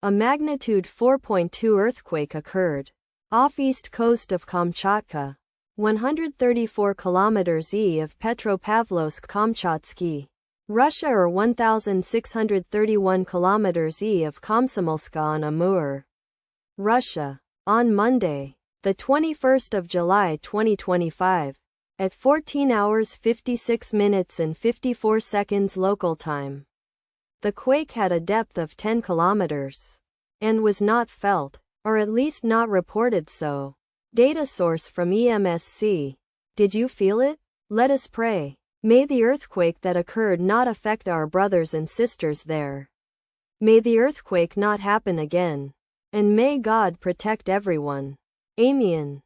A magnitude 4.2 earthquake occurred off east coast of Kamchatka, 134 kilometers east of Petropavlovsk-Kamchatsky, Russia, or 1,631 kilometers east of Komsomolsk-on-Amur, Russia. On Monday, the 21st of July 2025, at 14 hours 56 minutes and 54 seconds local time, the quake had a depth of 10 kilometers and was not felt, or at least not reported so. Data source from EMSC. Did you feel it? Let us pray. May the earthquake that occurred not affect our brothers and sisters there. May the earthquake not happen again. And may God protect everyone. Amen.